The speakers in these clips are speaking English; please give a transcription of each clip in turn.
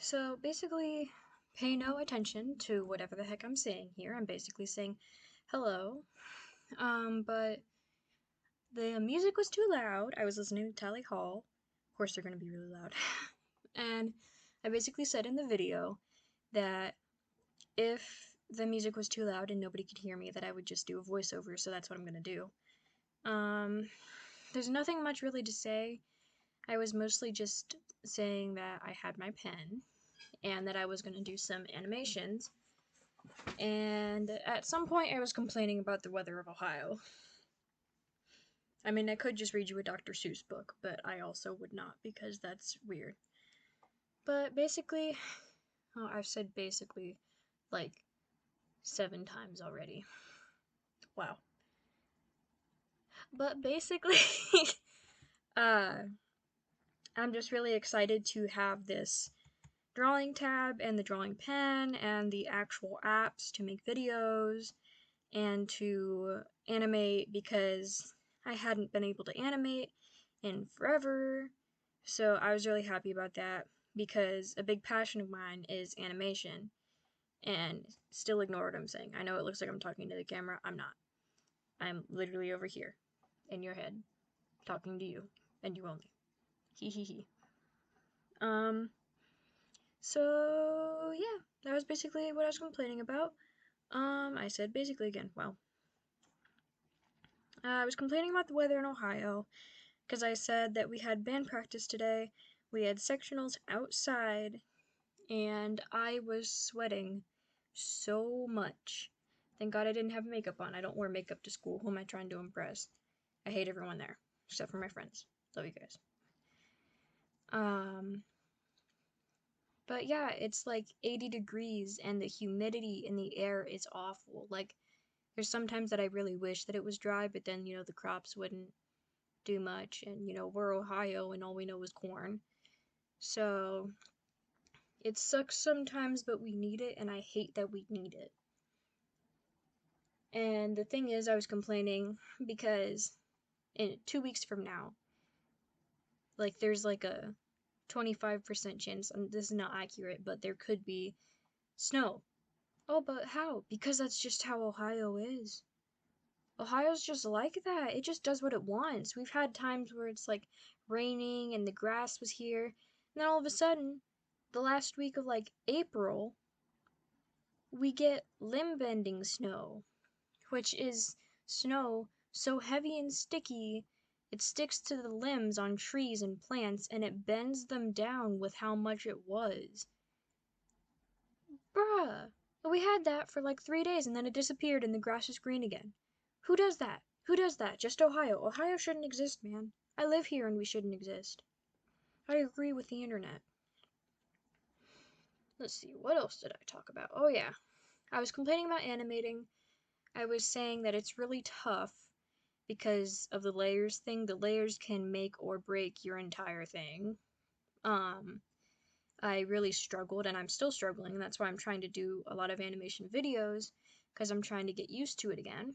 So basically, pay no attention to whatever the heck I'm saying here. I'm basically saying hello. But the music was too loud. I was listening to Tally Hall. Of course, they're gonna be really loud. And I basically said in the video that if the music was too loud and nobody could hear me, that I would just do a voiceover, so that's what I'm gonna do. There's nothing much really to say. I was mostly just saying that I had my pen and that I was gonna do some animations. And at some point I was complaining about the weather of Ohio. I mean, I could just read you a Dr. Seuss book, but I also would not because that's weird. But basically, oh, I've said basically like 7 times already. Wow. But basically, I'm just really excited to have this drawing tab and the drawing pen and the actual apps to make videos and to animate because I hadn't been able to animate in forever. So I was really happy about that because a big passion of mine is animation. And still ignore what I'm saying. I know it looks like I'm talking to the camera. I'm not. I'm literally over here in your head talking to you and you only. Hee hee hee. So yeah, that was basically what I was complaining about. I said basically again. Wow. I was complaining about the weather in Ohio because I said that we had band practice today, we had sectionals outside, and I was sweating so much. Thank God I didn't have makeup on. I don't wear makeup to school. Who am I trying to impress? I hate everyone there, except for my friends. Love you guys. But yeah, it's like 80 degrees and the humidity in the air is awful. Like, there's sometimes that I really wish that it was dry, but then, the crops wouldn't do much, and we're Ohio and all we know is corn. So it sucks sometimes, but we need it, and I hate that we need it. And the thing is, I was complaining because in 2 weeks from now, like, there's like a 25% chance, and this is not accurate, but there could be snow. Oh, but how? Because that's just how Ohio is. Ohio's just like that. It just does what it wants. We've had times where it's like raining and the grass was here, and then all of a sudden, the last week of like April, we get limb bending snow, which is snow so heavy and sticky it sticks to the limbs on trees and plants and it bends them down with how much it was. Bruh. We had that for like 3 days and then it disappeared and the grass is green again. Who does that? Who does that? Just Ohio. Ohio shouldn't exist, man. I live here and we shouldn't exist. I agree with the internet. Let's see, what else did I talk about? Oh yeah, I was complaining about animating. I was saying that it's really tough because of the layers thing. The layers can make or break your entire thing. I really struggled and I'm still struggling, and that's why I'm trying to do a lot of animation videos because I'm trying to get used to it again.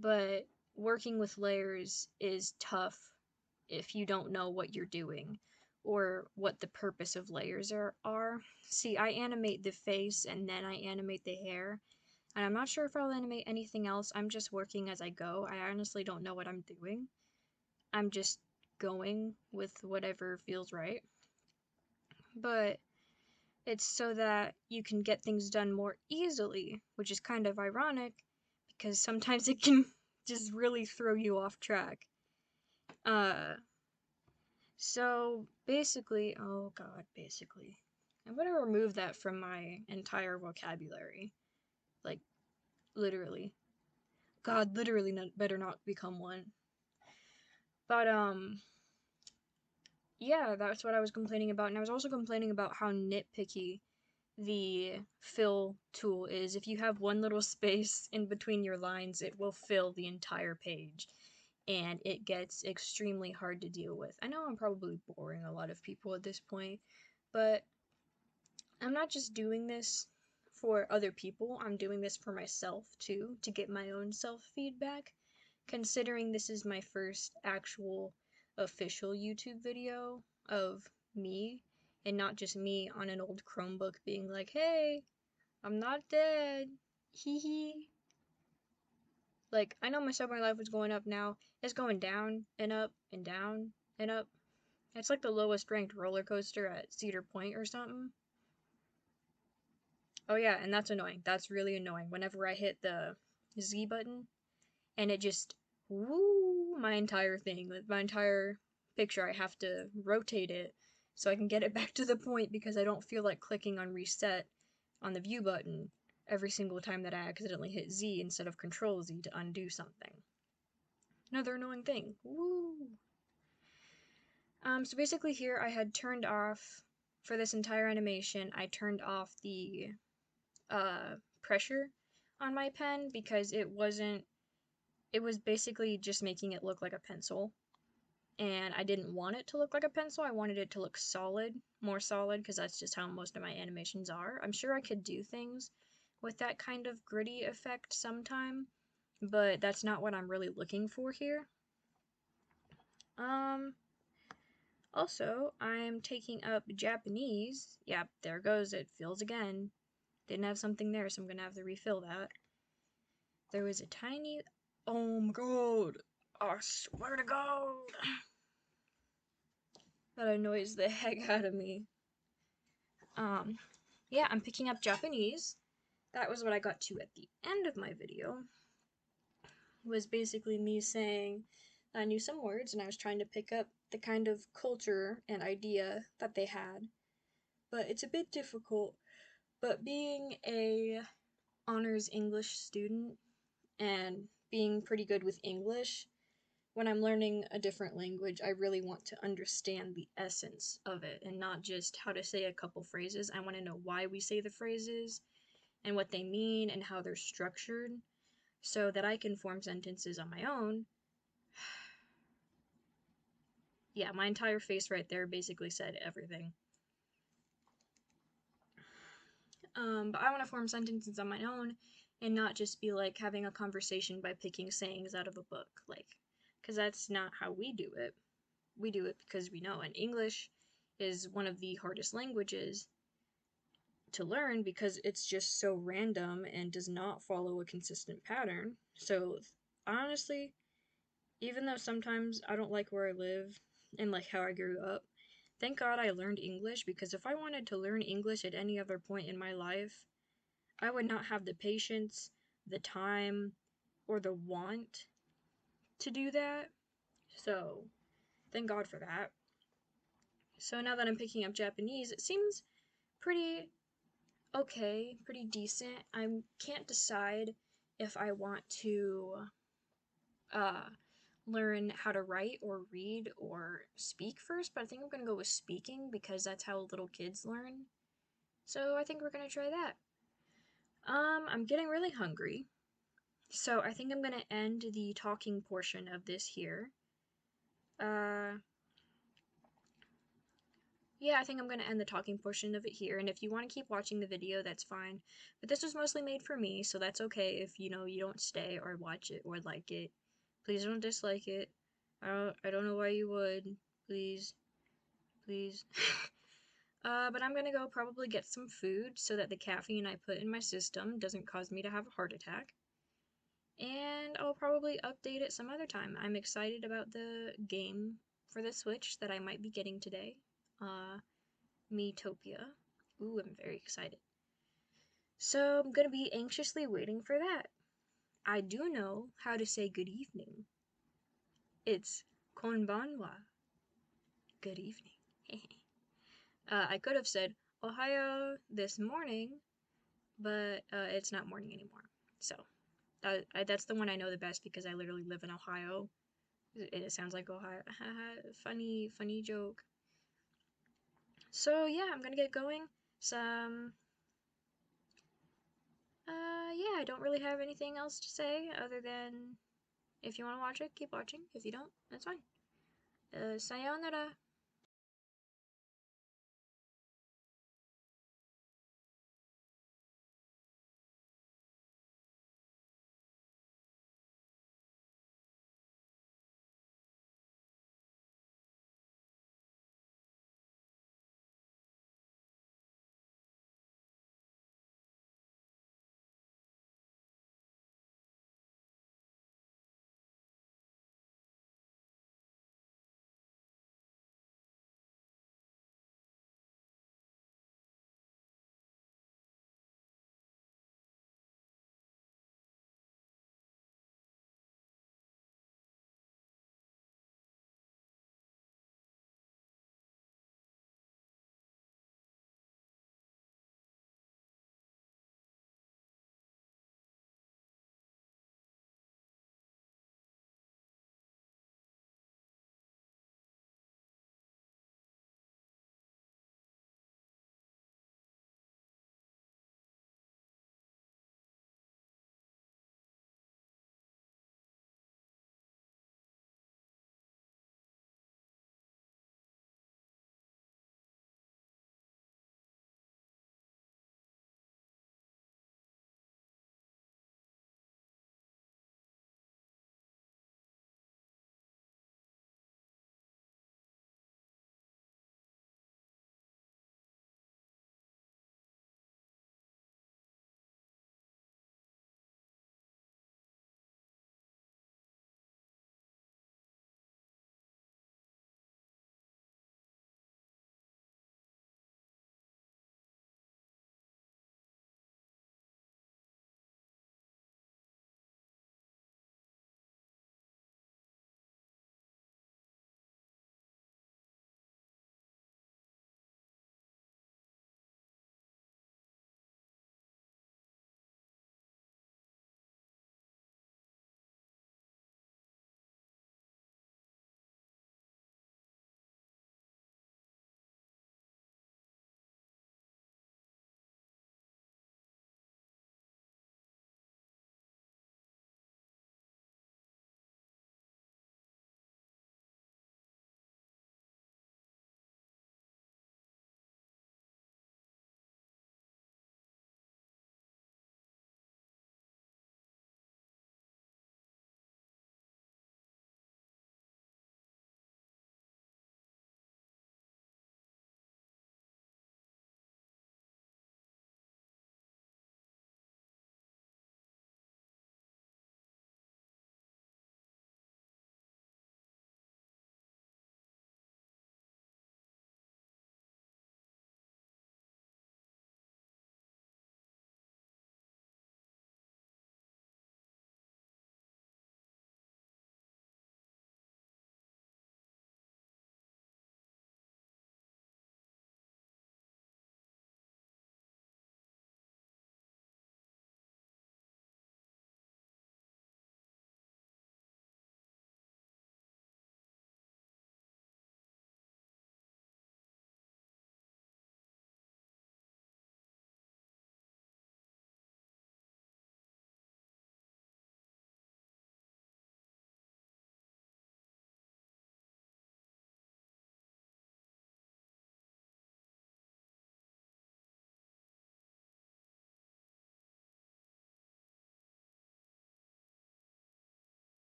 But working with layers is tough if you don't know what you're doing or what the purpose of layers are. See, I animate the face and then I animate the hair, and I'm not sure if I'll animate anything else. I'm just working as I go. I honestly don't know what I'm doing. I'm just going with whatever feels right. But it's so that you can get things done more easily, which is kind of ironic because sometimes it can just really throw you off track. So basically, oh god, basically, I'm gonna remove that from my entire vocabulary. Like, literally. God, literally better not become one. But, yeah, that's what I was complaining about, and I was also complaining about how nitpicky the fill tool is. If you have one little space in between your lines, it will fill the entire page, and it gets extremely hard to deal with. I know I'm probably boring a lot of people at this point, but I'm not just doing this for other people, I'm doing this for myself too, to get my own self-feedback, considering this is my first actual official YouTube video of me, and not just me on an old Chromebook being like, hey, I'm not dead, hee hee. Like, I know my Subway life is going up now. It's going down and up and down and up. It's like the lowest ranked roller coaster at Cedar Point or something. Oh yeah, and that's annoying. That's really annoying. Whenever I hit the Z button and it just, woo, my entire thing, my entire picture, I have to rotate it so I can get it back to the point because I don't feel like clicking on reset on the view button every single time that I accidentally hit Z instead of Control Z to undo something. Another annoying thing. Woo! So basically here I had turned off, for this entire animation, I turned off the pressure on my pen because it was basically just making it look like a pencil. And I didn't want it to look like a pencil, I wanted it to look solid, more solid, because that's just how most of my animations are. I'm sure I could do things with that kind of gritty effect sometime, but that's not what I'm really looking for here. Also, I'm taking up Japanese. Yeah, there goes, it fills again. Didn't have something there, so I'm gonna have to refill that. There was a tiny, oh my god, I swear to god. That annoys the heck out of me. Yeah, I'm picking up Japanese. That was what I got to at the end of my video. Was basically me saying I knew some words and I was trying to pick up the kind of culture and idea that they had. But it's a bit difficult. But being a honors English student and being pretty good with English, when I'm learning a different language, I really want to understand the essence of it and not just how to say a couple phrases. I want to know why we say the phrases and what they mean and how they're structured so that I can form sentences on my own. Yeah, my entire face right there basically said everything. But I want to form sentences on my own and not just be like having a conversation by picking sayings out of a book, like, because that's not how we do it. We do it because we know, and English is one of the hardest languages to learn because it's just so random and does not follow a consistent pattern. So honestly, even though sometimes I don't like where I live and like how I grew up, thank God I learned English, because if I wanted to learn English at any other point in my life, I would not have the patience, the time, or the want to do that. So thank God for that. So now that I'm picking up Japanese, it seems pretty okay, pretty decent. I can't decide if I want to learn how to write or read or speak first, but I think I'm gonna go with speaking because that's how little kids learn. So I think we're gonna try that. I'm getting really hungry, so I think I'm gonna end the talking portion of this here. Yeah, I think I'm gonna end the talking portion of it here, and if you want to keep watching the video, that's fine. But this was mostly made for me, so that's okay if, you know, you don't stay or watch it or like it. Please don't dislike it. I don't know why you would. Please. Please. But I'm gonna go probably get some food so that the caffeine I put in my system doesn't cause me to have a heart attack. And I'll probably update it some other time. I'm excited about the game for the Switch that I might be getting today. Miitopia. Ooh, I'm very excited. So I'm gonna be anxiously waiting for that. I do know how to say good evening. It's konbanwa. Good evening. I could have said Ohio this morning, but it's not morning anymore. So that's the one I know the best because I literally live in Ohio. It sounds like Ohio. funny joke. So yeah, I'm gonna get going. Yeah, I don't really have anything else to say other than if you want to watch it, keep watching. If you don't, that's fine. Sayonara.